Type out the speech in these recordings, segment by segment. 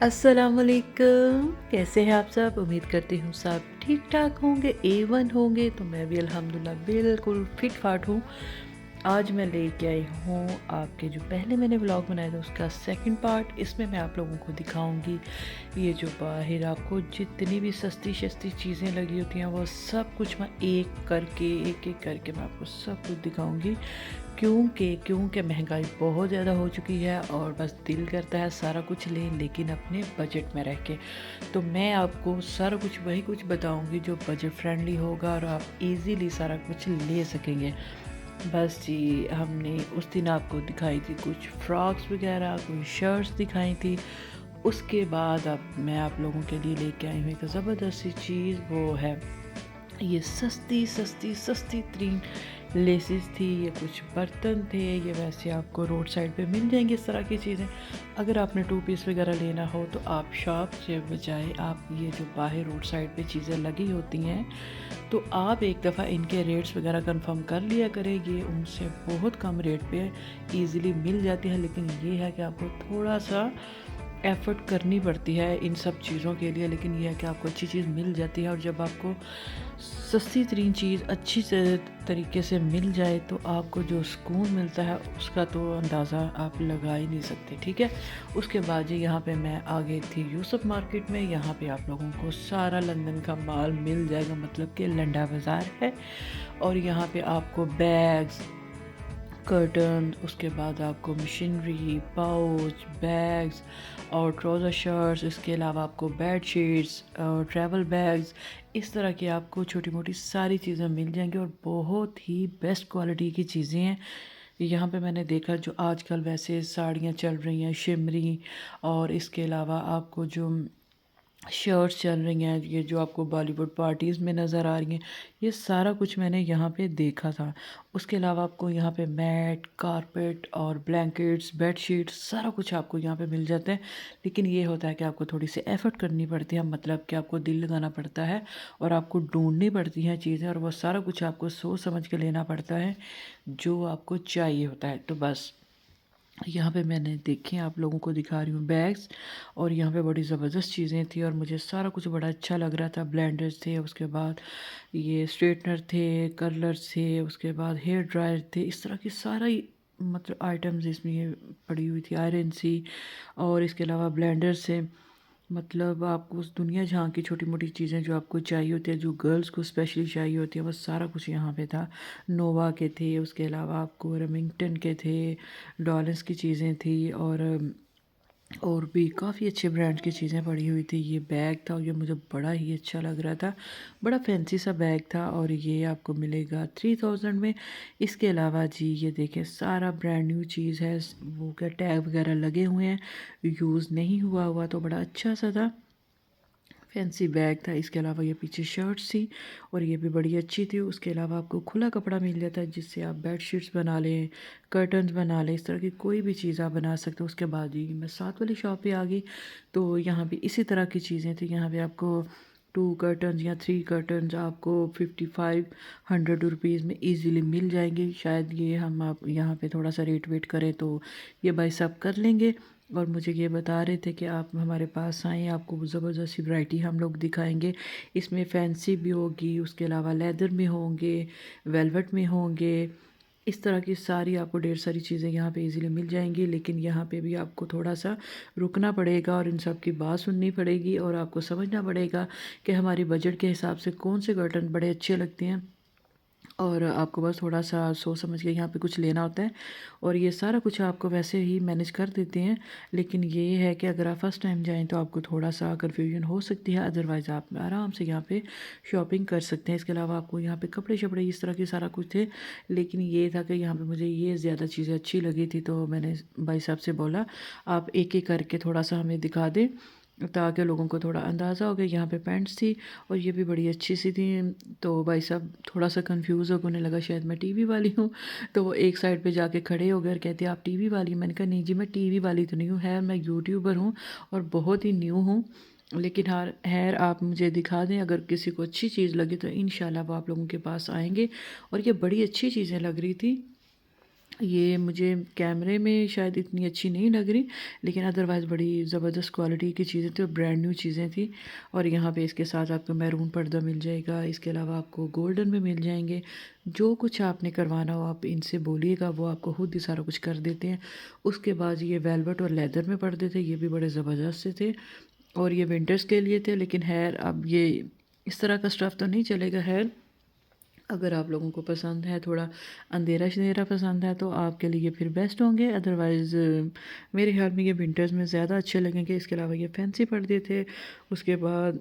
अस्सलामुअलैकुम, कैसे हैं आप सब? उम्मीद करती हूँ सब ठीक ठाक होंगे, A1 होंगे। तो मैं भी अल्हम्दुलिल्लाह बिल्कुल फिट फाट हूँ। आज मैं लेके आई हूँ आपके जो पहले मैंने व्लॉग बनाया था उसका सेकंड पार्ट। इसमें मैं आप लोगों को दिखाऊंगी ये जो बाहर आपको जितनी भी सस्ती सस्ती चीज़ें लगी होती हैं वो सब कुछ मैं एक एक करके मैं आपको सब कुछ दिखाऊंगी। क्योंकि महंगाई बहुत ज़्यादा हो चुकी है और बस दिल करता है सारा कुछ लें, लेकिन अपने बजट में रह के। तो मैं आपको सारा कुछ वही कुछ बताऊंगी जो बजट फ्रेंडली होगा और आप इजीली सारा कुछ ले सकेंगे। बस जी, हमने उस दिन आपको दिखाई थी कुछ फ्रॉक्स वगैरह, कुछ शर्ट्स दिखाई थी। उसके बाद अब मैं आप लोगों के लिए लेके आई हूँ एक ज़बरदस्त सी चीज़, वो है ये सस्ती सस्ती सस्ती तरीन लेसेस थी। ये कुछ बर्तन थे, ये वैसे आपको रोड साइड पे मिल जाएंगे इस तरह की चीज़ें। अगर आपने टू पीस वगैरह लेना हो तो आप शॉप से बजाय आप ये जो बाहर रोड साइड पे चीज़ें लगी होती हैं तो आप एक दफ़ा इनके रेट्स वगैरह कंफर्म कर लिया करें। ये उनसे बहुत कम रेट पे इजीली मिल जाती है, लेकिन ये है कि आपको थोड़ा सा एफ़र्ट करनी पड़ती है इन सब चीज़ों के लिए। लेकिन यह है कि आपको अच्छी चीज़ मिल जाती है, और जब आपको सस्ती तरीन चीज़ अच्छी तरीके से मिल जाए तो आपको जो सुकून मिलता है उसका तो अंदाज़ा आप लगा ही नहीं सकते। ठीक है, उसके बाद जी यहाँ पे मैं आ गई थी यूसुफ मार्केट में। यहाँ पे आप लोगों को सारा लंदन का माल मिल जाएगा, मतलब कि लंडा बाज़ार है। और यहाँ पे आपको बैग्स, कर्टन, उसके बाद आपको मशीनरी, पाउच, बैग्स और ट्राउज़र शर्ट्स, इसके अलावा आपको बेड शीट्स और ट्रैवल बैग्स, इस तरह की आपको छोटी मोटी सारी चीज़ें मिल जाएंगी और बहुत ही बेस्ट क्वालिटी की चीज़ें हैं। यहाँ पे मैंने देखा जो आजकल वैसे साड़ियाँ चल रही हैं शिमरी, और इसके अलावा आपको जो शर्ट्स चल रही हैं, ये जो आपको बॉलीवुड पार्टीज़ में नज़र आ रही हैं, ये सारा कुछ मैंने यहाँ पे देखा था। उसके अलावा आपको यहाँ पे मैट, कारपेट और ब्लैंकेट्स, बेडशीट्स सारा कुछ आपको यहाँ पे मिल जाता है। लेकिन ये होता है कि आपको थोड़ी सी एफ़र्ट करनी पड़ती है, मतलब कि आपको दिल लगाना पड़ता है और आपको ढूंढनी पड़ती हैं चीज़ें, और वो सारा कुछ आपको सोच समझ के लेना पड़ता है जो आपको चाहिए होता है। तो बस यहाँ पे मैंने देखे आप लोगों को दिखा रही हूँ बैग्स, और यहाँ पे बड़ी ज़बरदस्त चीज़ें थी और मुझे सारा कुछ बड़ा अच्छा लग रहा था। ब्लेंडर्स थे, उसके बाद ये स्ट्रेटनर थे, कर्लर्स थे, उसके बाद हेयर ड्रायर थे, इस तरह की सारा ही मतलब आइटम्स इसमें ये पड़ी हुई थी। आयरन सी, और इसके अलावा ब्लेंडर से, मतलब आपको उस दुनिया जहाँ की छोटी मोटी चीज़ें जो आपको चाहिए होती है, जो गर्ल्स को स्पेशली चाहिए होती है, वो सारा कुछ यहाँ पे था। नोवा के थे, उसके अलावा आपको रेमिंगटन के थे, डॉलर्स की चीज़ें थी, और भी काफ़ी अच्छे ब्रांड की चीज़ें पड़ी हुई थी। ये बैग था और ये मुझे बड़ा ही अच्छा लग रहा था, बड़ा फैंसी सा बैग था, और ये आपको मिलेगा 3000 में। इसके अलावा जी ये देखें सारा ब्रांड न्यू चीज़ है, वो क्या टैग वगैरह लगे हुए हैं, यूज़ नहीं हुआ हुआ, तो बड़ा अच्छा सा था, फैंसी बैग था। इसके अलावा ये पीछे शर्ट्स थी और ये भी बड़ी अच्छी थी। उसके अलावा आपको खुला कपड़ा मिल जाता है जिससे आप बेड शीट्स बना लें, कर्टन्स बना लें, इस तरह की कोई भी चीज़ आप बना सकते हो। उसके बाद ही मैं साथ वाली शॉप पे आ गई, तो यहाँ भी इसी तरह की चीज़ें थी। यहाँ पे आपको 2 कर्टन्स या 3 कर्टन्स आपको 5500 रुपीज़ में ईज़िली मिल जाएंगे। शायद ये हम आप यहाँ पे थोड़ा सा रेट वेट करें तो ये भाई साहब कर लेंगे, और मुझे ये बता रहे थे कि आप हमारे पास आएँ, आपको ज़बरदस्त सी वैरायटी हम लोग दिखाएंगे। इसमें फैंसी भी होगी, उसके अलावा लेदर में होंगे, वेलवेट में होंगे, इस तरह की सारी आपको ढेर सारी चीज़ें यहाँ पे इजीली मिल जाएंगी। लेकिन यहाँ पे भी आपको थोड़ा सा रुकना पड़ेगा और इन सब की बात सुननी पड़ेगी, और आपको समझना पड़ेगा कि हमारी बजट के हिसाब से कौन से कर्टन बड़े अच्छे लगते हैं, और आपको बस थोड़ा सा सोच समझ के यहाँ पे कुछ लेना होता है। और ये सारा कुछ आपको वैसे ही मैनेज कर देते हैं, लेकिन ये है कि अगर आप फर्स्ट टाइम जाएं तो आपको थोड़ा सा कन्फ्यूजन हो सकती है, अदरवाइज़ आप आराम से यहाँ पे शॉपिंग कर सकते हैं। इसके अलावा आपको यहाँ पे कपड़े शपड़े इस तरह के सारा कुछ थे, लेकिन ये था कि यहाँ पे मुझे ये ज़्यादा चीज़ें अच्छी लगी थी, तो मैंने भाई साहब से बोला आप एक एक करके थोड़ा सा हमें दिखा दें ताकि लोगों को थोड़ा अंदाज़ा हो गया। यहाँ पे पैंट्स थी और ये भी बड़ी अच्छी सी थी, तो भाई साहब थोड़ा सा कंफ्यूज हो गए, उन्हें लगा शायद मैं टीवी वाली हूँ, तो वो एक साइड पे जाके खड़े हो गए और कहते आप टीवी वाली हैं? मैंने कहा नहीं जी, मैं टीवी वाली तो नहीं हूँ, है मैं यूट्यूबर हूँ और बहुत ही न्यू हूँ, लेकिन हार खैर आप मुझे दिखा दें, अगर किसी को अच्छी चीज़ लगी तो इंशाल्लाह वो आप लोगों के पास आएंगे। और ये बड़ी अच्छी चीज़ें लग रही थी। ये मुझे कैमरे में शायद इतनी अच्छी नहीं लग रही, लेकिन अदरवाइज़ बड़ी ज़बरदस्त क्वालिटी की चीज़ें थी और ब्रांड न्यू चीज़ें थी। और यहाँ पे इसके साथ आपको मैरून पर्दा मिल जाएगा, इसके अलावा आपको गोल्डन में मिल जाएंगे। जो कुछ आपने करवाना हो आप इनसे बोलिएगा, वो आपको खुद ही सारा कुछ कर देते हैं। उसके बाद ये वेलवेट और लेदर में पर्दे थे, ये भी बड़े ज़बरदस्त से थे और ये विंटर्स के लिए थे। लेकिन खैर अब ये इस तरह का स्टफ़ तो नहीं चलेगा। खैर अगर आप लोगों को पसंद है, थोड़ा अंधेरा शंधेरा पसंद है, तो आपके लिए फिर बेस्ट होंगे। अदरवाइज़ मेरे ख्याल में ये विंटर्स में ज़्यादा अच्छे लगेंगे। इसके अलावा ये फैंसी पर्दे थे, उसके बाद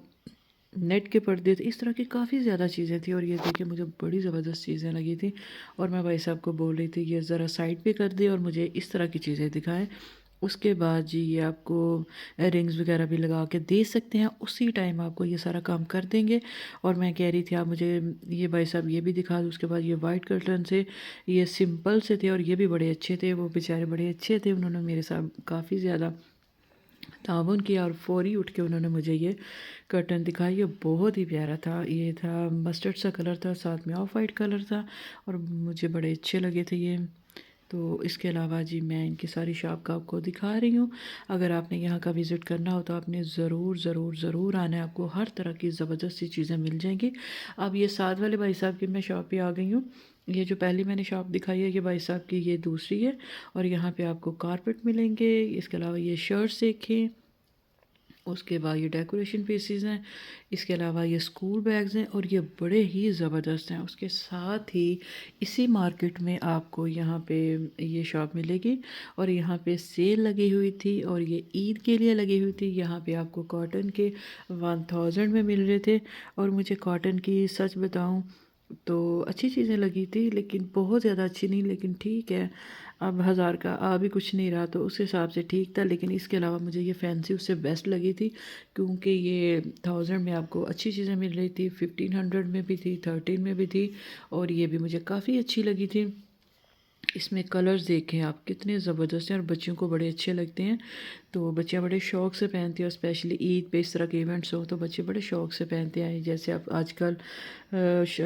नेट के पर्दे थे, इस तरह की काफ़ी ज़्यादा चीज़ें थी। और ये देखिए मुझे बड़ी ज़बरदस्त चीज़ें लगी थी और मैं भाई साहब को बोल रही थी ये ज़रा साइड पे कर दे और मुझे इस तरह की चीज़ें दिखाएं। उसके बाद जी ये आपको रिंग्स वगैरह भी लगा के दे सकते हैं, उसी टाइम आपको ये सारा काम कर देंगे। और मैं कह रही थी आप मुझे ये भाई साहब ये भी दिखा दो। उसके बाद ये वाइट कर्टन से, ये सिंपल से थे और ये भी बड़े अच्छे थे। वो बेचारे बड़े अच्छे थे, उन्होंने मेरे साथ काफ़ी ज़्यादा ताउन किया और फ़ौरी उठ के उन्होंने मुझे ये कर्टन दिखाया। ये बहुत ही प्यारा था, ये था मस्टर्ड सा कलर था, साथ में ऑफ वाइट कलर था और मुझे बड़े अच्छे लगे थे ये। तो इसके अलावा जी मैं इनकी सारी शॉप का आपको दिखा रही हूँ। अगर आपने यहाँ का विज़िट करना हो तो आपने ज़रूर ज़रूर ज़रूर आना है, आपको हर तरह की ज़बरदस्त सी चीज़ें मिल जाएंगी। अब ये साथ वाले भाई साहब की मैं शॉप पे आ गई हूँ। ये जो पहली मैंने शॉप दिखाई है ये भाई साहब की, ये दूसरी है। और यहाँ पे आपको कारपेट मिलेंगे। इसके अलावा ये शर्ट्स देखें, उसके बाद ये डेकोरेशन पीसेस हैं, इसके अलावा ये स्कूल बैग्स हैं और ये बड़े ही ज़बरदस्त हैं। उसके साथ ही इसी मार्केट में आपको यहाँ पे ये शॉप मिलेगी और यहाँ पे सेल लगी हुई थी और ये ईद के लिए लगी हुई थी। यहाँ पे आपको कॉटन के 1000 में मिल रहे थे और मुझे कॉटन की सच बताऊँ तो अच्छी चीज़ें लगी थी, लेकिन बहुत ज़्यादा अच्छी नहीं, लेकिन ठीक है। अब 1000 का आ भी कुछ नहीं रहा तो उस हिसाब से ठीक था। लेकिन इसके अलावा मुझे ये फैंसी उससे बेस्ट लगी थी, क्योंकि ये 1000 में आपको अच्छी चीज़ें मिल रही थी, 1500 में भी थी, 13 में भी थी और ये भी मुझे काफ़ी अच्छी लगी थी। इसमें कलर्स देखें आप कितने ज़बरदस्त हैं और बच्चों को बड़े अच्छे लगते हैं। तो बच्चियाँ बड़े शौक़ से पहनती हैं और स्पेशली ईद पे इस तरह के इवेंट्स हो तो बच्चे बड़े शौक़ से पहनते हैं। जैसे अब आजकल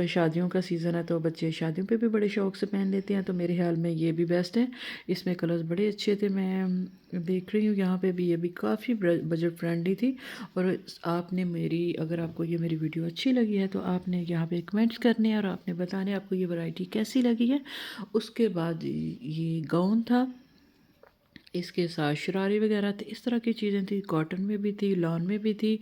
शादियों का सीज़न है तो बच्चे शादियों पे भी बड़े शौक़ से पहन लेते हैं। तो मेरे ख्याल में ये भी बेस्ट है। इसमें कलर्स बड़े अच्छे थे। मैं देख रही हूँ यहाँ पे भी, ये भी काफ़ी बजट फ्रेंडली थी। और आपने मेरी, अगर आपको ये मेरी वीडियो अच्छी लगी है तो आपने यहाँ पे कमेंट्स करने हैं और आपने बताने हैं आपको ये वैरायटी कैसी लगी है। उसके बाद ये गाउन था, इसके साथ शरारे वगैरह थे, इस तरह की चीज़ें थी। कॉटन में भी थी, लॉन में भी थी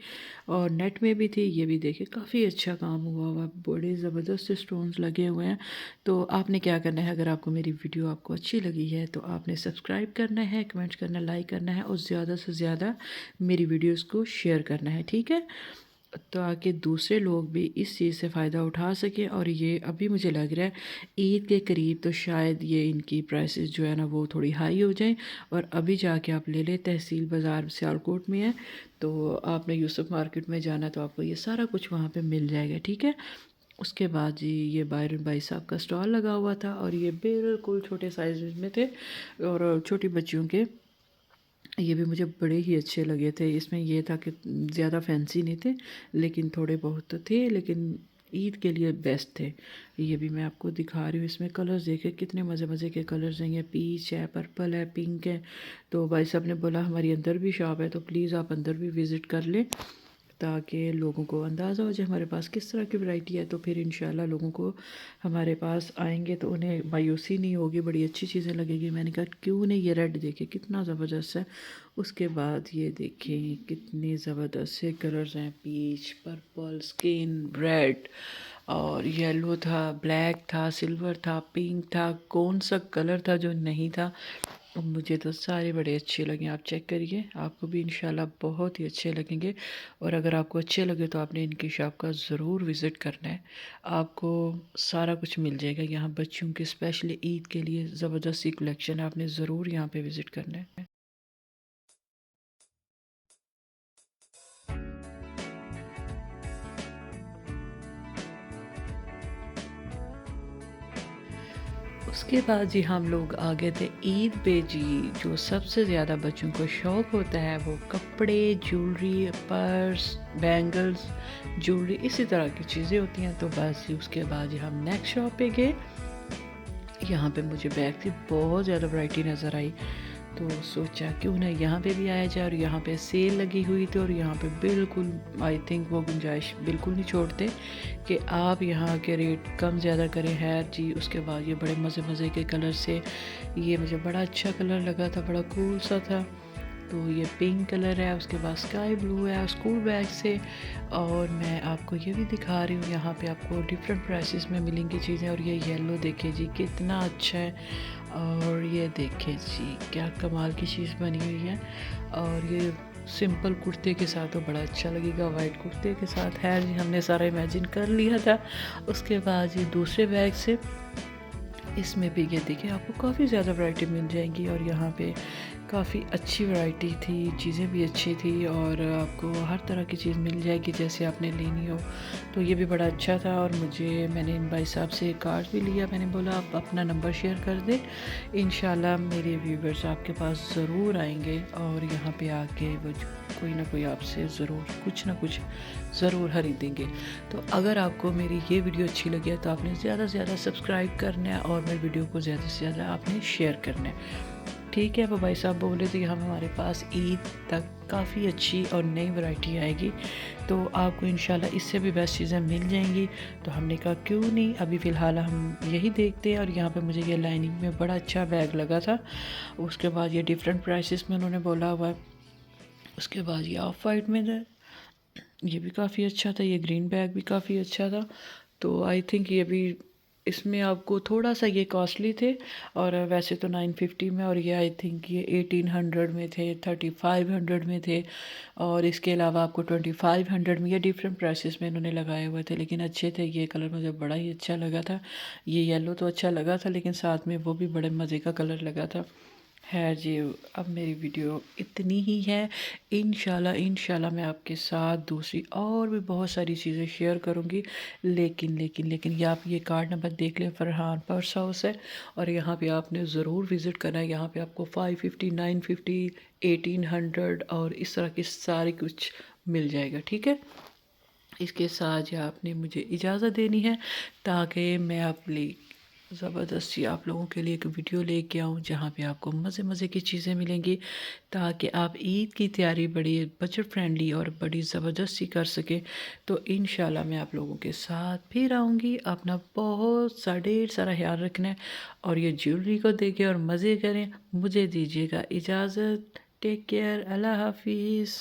और नेट में भी थी। ये भी देखिए काफ़ी अच्छा काम हुआ हुआ, बड़े ज़बरदस्त स्टोन्स लगे हुए हैं। तो आपने क्या करना है, अगर आपको मेरी वीडियो आपको अच्छी लगी है तो आपने सब्सक्राइब करना है, कमेंट्स करना, लाइक करना है और ज़्यादा से ज़्यादा मेरी वीडियोज़ को शेयर करना है, ठीक है। ताकि दूसरे लोग भी इस चीज़ से फ़ायदा उठा सकें। और ये अभी मुझे लग रहा है ईद के करीब तो शायद ये इनकी प्राइसेस जो है ना वो थोड़ी हाई हो जाएं। और अभी जाके आप ले लें, तहसील बाज़ार सियालकोट में है तो आपने यूसुफ मार्केट में जाना तो आपको ये सारा कुछ वहाँ पे मिल जाएगा, ठीक है। उसके बाद जी ये बायरन भाई साहब का स्टॉल लगा हुआ था और ये बिल्कुल छोटे साइज़ में थे और छोटी बच्चियों के ये भी मुझे बड़े ही अच्छे लगे थे। इसमें ये था कि ज़्यादा फैंसी नहीं थे, लेकिन थोड़े बहुत तो थे, लेकिन ईद के लिए बेस्ट थे। ये भी मैं आपको दिखा रही हूँ। इसमें कलर्स देखे कितने मज़े मज़े के कलर्स हैं। ये पीच है, पर्पल है, पिंक है। तो भाई साहब ने बोला हमारी अंदर भी शॉप है तो प्लीज़ आप अंदर भी विज़िट कर लें, ताकि लोगों को अंदाज़ा हो जाए हमारे पास किस तरह की वैरायटी है। तो फिर इंशाल्लाह लोगों को हमारे पास आएंगे तो उन्हें मायूसी नहीं होगी, बड़ी अच्छी चीज़ें लगेगी। मैंने कहा क्यों नहीं, ये रेड देखे कितना ज़बरदस्त है। उसके बाद ये देखें कितने ज़बरदस्त से कलर्स हैं, पीच, पर्पल, स्किन, रेड और येलो था, ब्लैक था, सिल्वर था, पिंक था। कौन सा कलर था जो नहीं था। मुझे तो सारे बड़े अच्छे लगे। आप चेक करिए, आपको भी इंशाल्लाह बहुत ही अच्छे लगेंगे। और अगर आपको अच्छे लगे तो आपने इनकी शॉप का ज़रूर विज़िट करना है, आपको सारा कुछ मिल जाएगा। यहाँ बच्चों के स्पेशली ईद के लिए ज़बरदस्त सी कलेक्शन है, आपने ज़रूर यहाँ पे विज़िट करना है। उसके बाद जी हम लोग आ गए थे ईद पे जी। जो सबसे ज़्यादा बच्चों को शौक़ होता है वो कपड़े, ज्वेलरी, पर्स, बैंगल्स, ज्वेलरी, इसी तरह की चीज़ें होती हैं। तो बस जी उसके बाद जी हम नेक्स्ट शॉप पे गए। यहाँ पे मुझे बैग की बहुत ज़्यादा वैरायटी नज़र आई, तो सोचा क्यों ना यहाँ पे भी आया जाए। और यहाँ पे सेल लगी हुई थी और यहाँ पे बिल्कुल आई थिंक वो गुंजाइश बिल्कुल नहीं छोड़ते कि आप यहाँ के रेट कम ज़्यादा करें। है जी। उसके बाद ये बड़े मज़े मज़े के कलर से, ये मुझे बड़ा अच्छा कलर लगा था, बड़ा कूल सा था। तो ये पिंक कलर है, उसके बाद स्काई ब्लू है स्कूल बैग से। और मैं आपको ये भी दिखा रही हूँ, यहाँ पे आपको डिफरेंट प्राइसेस में मिलेंगी चीज़ें। और ये येलो देखिए जी कितना अच्छा है। और ये देखिए जी क्या कमाल की चीज़ बनी हुई है। और ये सिंपल कुर्ते के साथ तो बड़ा अच्छा लगेगा, वाइट कुर्ते के साथ है जी। हमने सारा इमेजिन कर लिया था। उसके बाद ये दूसरे बैग से, इसमें भी ये देखिए आपको काफ़ी ज़्यादा वैरायटी मिल जाएंगी। और यहाँ पे काफ़ी अच्छी वैरायटी थी, चीज़ें भी अच्छी थी और आपको हर तरह की चीज़ मिल जाएगी जैसे आपने लेनी हो। तो ये भी बड़ा अच्छा था। और मैंने इन भाई साहब से कार्ड भी लिया, मैंने बोला आप अपना नंबर शेयर कर दें, इंशाल्लाह मेरे व्यूवर्स आपके पास ज़रूर आएंगे और यहाँ पे आके वो कोई ना कोई आपसे ज़रूर कुछ ना कुछ ज़रूर खरीदेंगे। तो अगर आपको मेरी ये वीडियो अच्छी लगी है तो आपने ज़्यादा से ज़्यादा सब्सक्राइब करना है और मेरी वीडियो को ज़्यादा से ज़्यादा आपने शेयर करना है। ठीक है। वो भाई साहब बोले थे कि हम हमारे पास ईद तक काफ़ी अच्छी और नई वैरायटी आएगी, तो आपको इंशाल्लाह इससे भी बेस्ट चीज़ें मिल जाएंगी। तो हमने कहा क्यों नहीं, अभी फ़िलहाल हम यही देखते हैं। और यहाँ पे मुझे ये लाइनिंग में बड़ा अच्छा बैग लगा था। उसके बाद ये डिफरेंट प्राइसेस में उन्होंने बोला हुआ है। उसके बाद ये ऑफ वाइट में था, ये भी काफ़ी अच्छा था। ये ग्रीन बैग भी काफ़ी अच्छा था। तो आई थिंक ये भी, इसमें आपको थोड़ा सा ये कॉस्टली थे। और वैसे तो 950 में, और ये आई थिंक ये 1800 में थे, 3500 में थे। और इसके अलावा आपको 2500 में, ये डिफरेंट प्राइसेस में इन्होंने लगाए हुए थे, लेकिन अच्छे थे। ये कलर मुझे बड़ा ही अच्छा लगा था। ये येलो तो अच्छा लगा था, लेकिन साथ में वो भी बड़े मज़े का कलर लगा था। है जी। अब मेरी वीडियो इतनी ही है। इंशाल्लाह मैं आपके साथ दूसरी और भी बहुत सारी चीज़ें शेयर करूँगी। लेकिन ये आप ये कार्ड नंबर देख लें, फरहान पर्स हाउस है। और यहाँ पे आपने ज़रूर विज़िट करना है। यहाँ पे आपको 550, 950, 1800 और इस तरह की सारी कुछ मिल जाएगा। ठीक है। इसके साथ या आपने मुझे इजाज़त देनी है ताकि मैं अपनी ज़बरदस्ती आप लोगों के लिए एक वीडियो लेके आऊँ जहाँ पे आपको मज़े मज़े की चीज़ें मिलेंगी, ताकि आप ईद की तैयारी बड़ी बजट फ्रेंडली और बड़ी ज़बरदस्ती कर सकें। तो इंशाल्लाह मैं आप लोगों के साथ फिर आऊँगी। अपना बहुत सा ढेर सारा ख्याल रखना है और ये ज्वेलरी को देखें और मज़े करें। मुझे दीजिएगा इजाज़त। Take care. अल्लाह हाफिज़।